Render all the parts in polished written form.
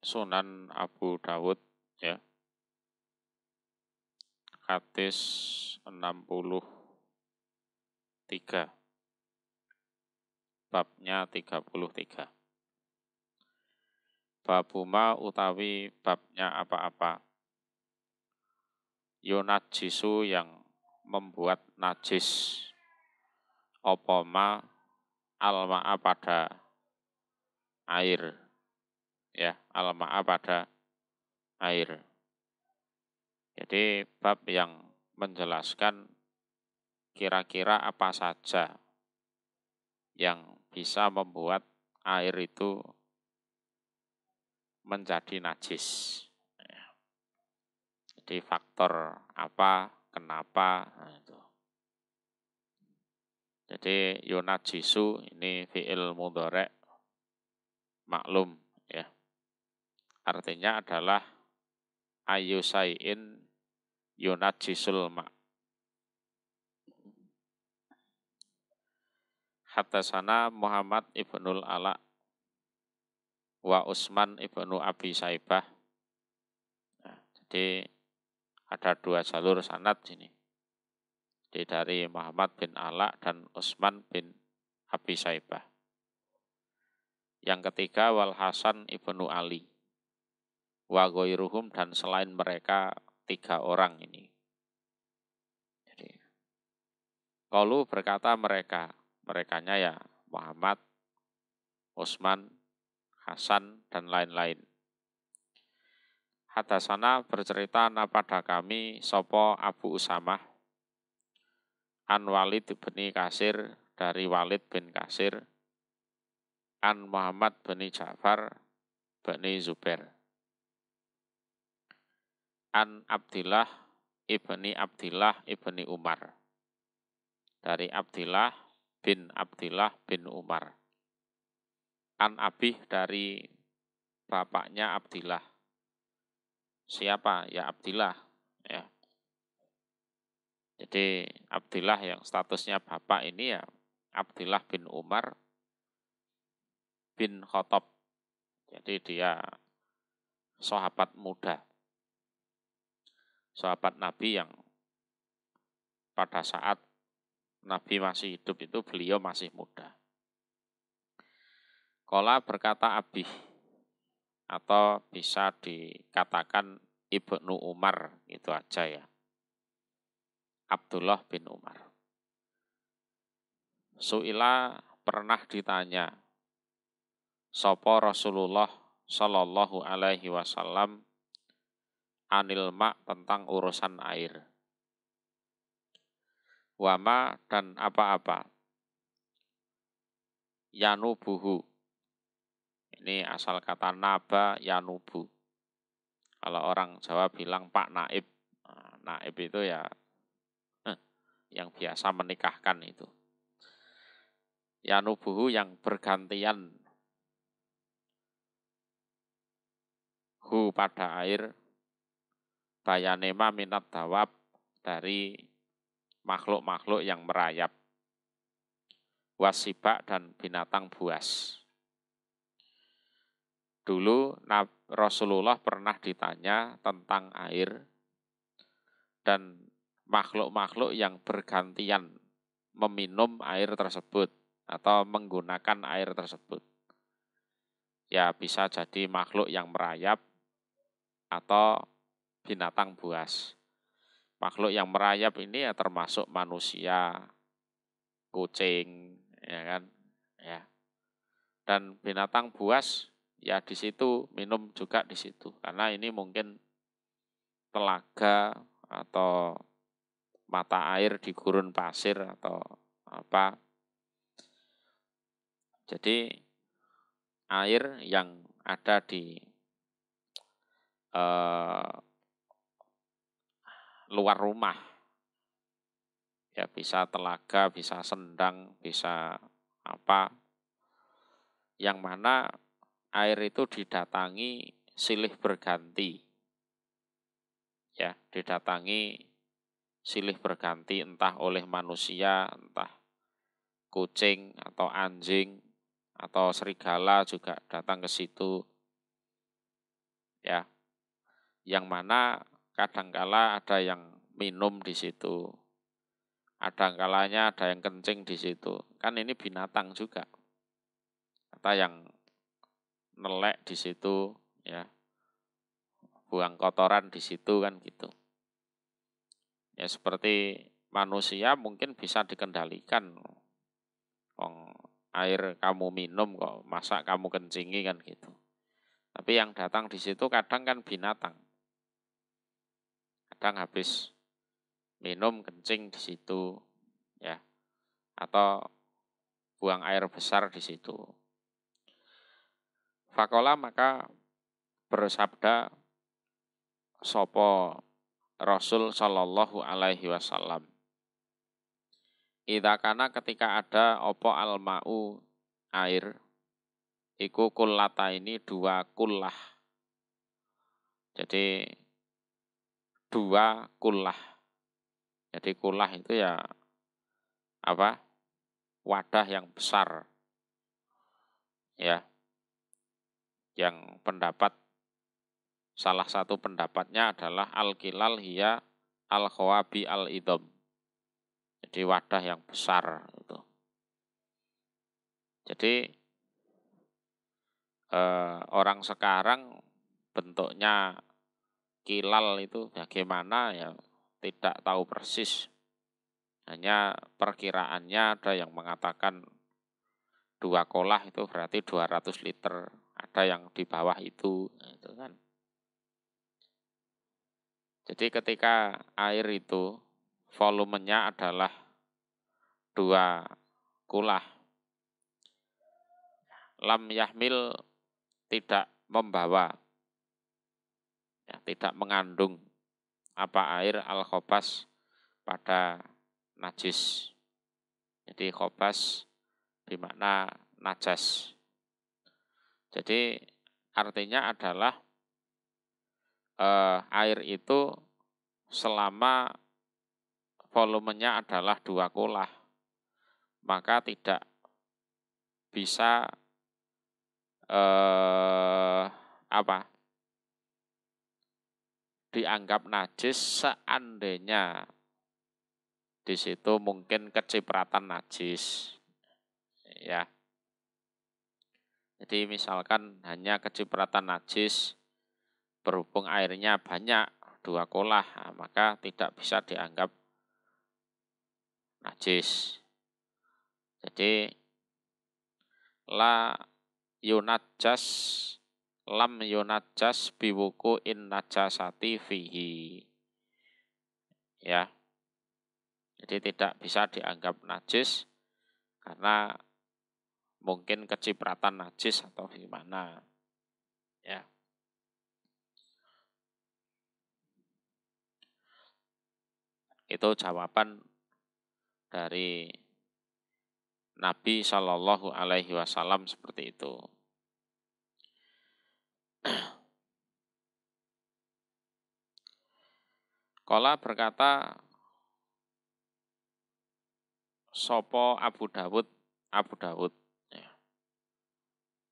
Sunan Abu Dawud ya. Hadis 63. Babnya 33. Babuma utawi babnya apa-apa. Yunajisu yang membuat najis. Opoma alma'a pada air. Ya, alma'a pada air. Jadi bab yang menjelaskan kira-kira apa saja yang bisa membuat air itu menjadi najis. Jadi faktor apa, kenapa, nah itu. Jadi yunajisu ini fi'il mudhari' maklum ya. Artinya adalah ayyusai'in yunajisul ma'. Haddatsana Muhammad ibnul Ala wa Utsman ibnu Abi Saibah. Nah, jadi ada dua jalur sanad sini. Jadi dari Muhammad bin Ala dan Utsman bin Abi Saibah. Yang ketiga Wal Hasan ibnu Ali. Wa ghairuhum dan selain mereka 3 orang ini. Jadi qalu berkata merekanya ya Muhammad, Utsman, Hasan dan lain-lain. Hadasana bercerita pada kami sopo Abu Usamah an Walid bin Kasir dari Walid bin Kasir an Muhammad bin Ja'far bin Zubair an Abdillah ibni Umar dari Abdillah bin Umar an Abih dari bapaknya Abdillah. Siapa? Ya Abdillah ya. Jadi Abdillah yang statusnya bapak ini ya Abdillah bin Umar bin Khattab. Jadi dia sahabat muda. Sahabat Nabi yang pada saat Nabi masih hidup itu beliau masih muda. Qala berkata Abih atau bisa dikatakan Ibnu Umar itu aja ya. Abdullah bin Umar. Su'ila pernah ditanya sapa Rasulullah sallallahu alaihi wasallam anil ma' tentang urusan air. Wama dan apa-apa. Yanubuhu. Ini asal kata naba yanubu. Kalau orang Jawa bilang Pak Naib. Nah, Naib itu ya yang biasa menikahkan itu. Yanubuhu yang bergantian hu pada air. Bayanema minat dawab dari makhluk-makhluk yang merayap. Wasibak dan binatang buas. Dulu Rasulullah pernah ditanya tentang air dan makhluk-makhluk yang bergantian meminum air tersebut atau menggunakan air tersebut. Ya bisa jadi makhluk yang merayap atau binatang buas. Makhluk yang merayap ini ya termasuk manusia, kucing, ya kan, ya. Dan binatang buas ya di situ minum juga di situ karena ini mungkin telaga atau mata air di gurun pasir atau apa. Jadi air yang ada di luar rumah ya bisa telaga, bisa sendang, bisa apa, yang mana air itu didatangi silih berganti. Ya, didatangi silih berganti entah oleh manusia, entah kucing atau anjing atau serigala juga datang ke situ. ya. Yang mana kadangkala ada yang minum di situ, ada kalanya ada yang kencing di situ. Kan ini binatang juga. Atau yang nelek di situ, ya, buang kotoran di situ kan gitu. Ya seperti manusia mungkin bisa dikendalikan. Air kamu minum kok, masa kamu kencingi kan gitu. Tapi yang datang di situ kadang kan binatang. Kadang habis minum kencing di situ, ya, atau buang air besar di situ. Fakola maka bersabda sopo Rasul Shallallahu Alaihi Wasallam. Idza kana ketika ada opo almau air, iku kullata ini dua kullah. Jadi dua kullah. Jadi kullah itu ya apa? Wadah yang besar. Ya. Yang pendapat salah satu pendapatnya adalah al-kilal hiya al-khawabi al-idham. Jadi wadah yang besar itu. Jadi orang sekarang bentuknya kilal itu bagaimana ya tidak tahu persis. Hanya perkiraannya ada yang mengatakan 2 kolah itu berarti 200 liter. Ada yang di bawah itu kan. Jadi ketika air itu volumenya adalah 2 kulah, lam yahmil tidak membawa, ya, tidak mengandung apa air al-khobas pada najis. Jadi khobas bermakna najas. Jadi artinya adalah air itu selama volumenya adalah 2 kulah, maka tidak bisa dianggap najis seandainya di situ mungkin kecipratan najis, ya. Jadi misalkan hanya kecipratan najis, berhubung airnya banyak 2 kolah, maka tidak bisa dianggap najis. Jadi la yunajjas lam yunajjas biwuku in najasati fihi. Ya. Jadi tidak bisa dianggap najis karena mungkin kecipratan najis atau gimana. Ya. Itu jawaban dari Nabi Shallallahu Alaihi Wasallam seperti itu. Qala berkata sopo Abu Dawud. Ya.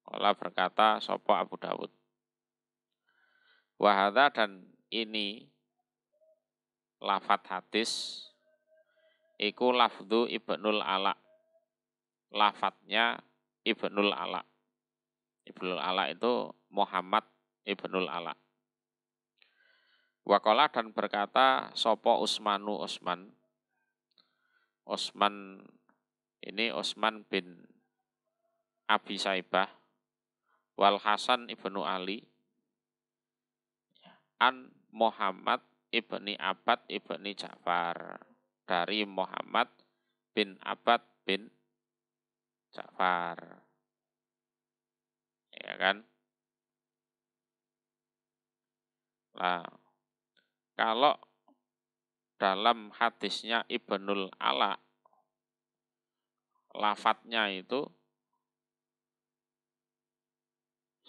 Qala berkata sopo Abu Dawud. Wahada dan ini lafat hadis iku lafdu Ibnul Ala. Lafadznya Ibnul Ala. Ibnul Ala itu Muhammad Ibnul Ala. Waqala dan berkata sopo Utsmanu Utsman. Utsman ini Utsman bin Abi Saibah wal Hasan ibnu Ali an Muhammad ibni Abad ibni Ja'far, dari Muhammad bin Abad bin Ja'far, ya kan. Nah, kalau dalam hadisnya Ibnul Ala, lafadznya itu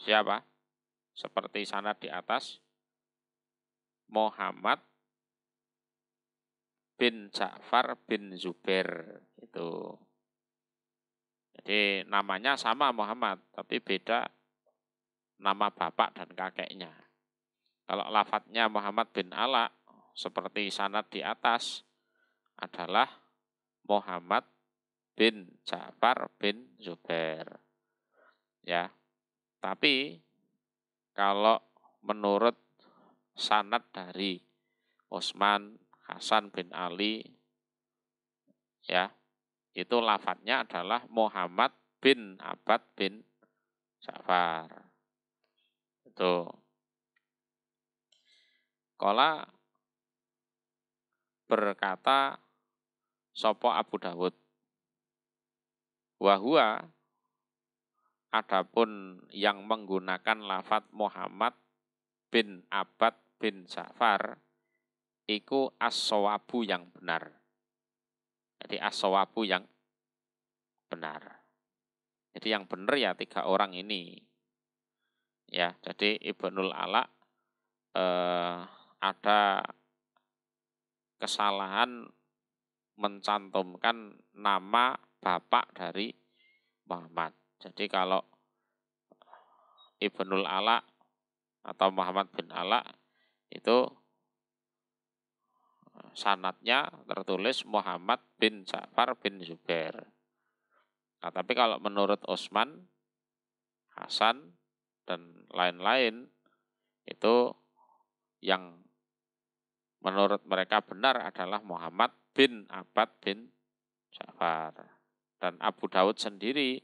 siapa? Seperti sanad di atas, Muhammad bin Ja'far bin Zubair itu. Jadi namanya sama Muhammad, tapi beda nama bapak dan kakeknya. Kalau lafadznya Muhammad bin Ala seperti sanad di atas adalah Muhammad bin Ja'far bin Zubair. Ya. Tapi kalau menurut sanad dari Utsman Hasan bin Ali, ya, itu lafadznya adalah Muhammad bin Abbad bin Ja'far. Itu. Qala berkata Sopo Abu Dawud, wahua adapun yang menggunakan lafadz Muhammad bin Abbad bin Ja'far iku as-shawabu yang benar. Jadi as-shawabu yang benar. Jadi yang benar ya 3 orang ini. Ya, jadi Ibnul Ala ada kesalahan mencantumkan nama bapak dari Muhammad. Jadi kalau Ibnul Ala atau Muhammad bin Ala itu sanadnya tertulis Muhammad bin Ja'far bin Zubair. Nah, tapi kalau menurut Utsman, Hasan, dan lain-lain itu yang menurut mereka benar adalah Muhammad bin Abbad bin Ja'far. Dan Abu Dawud sendiri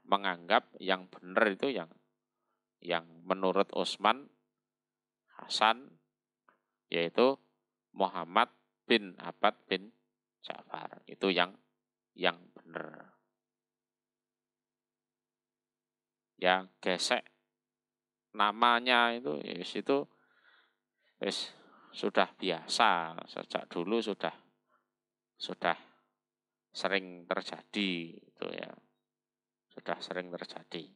menganggap yang benar itu yang menurut Utsman, Hasan, yaitu Muhammad bin Abbad bin Ja'far. Itu yang benar. Ya gesek namanya itu sudah biasa, sejak dulu sudah sering terjadi itu ya. Sudah sering terjadi.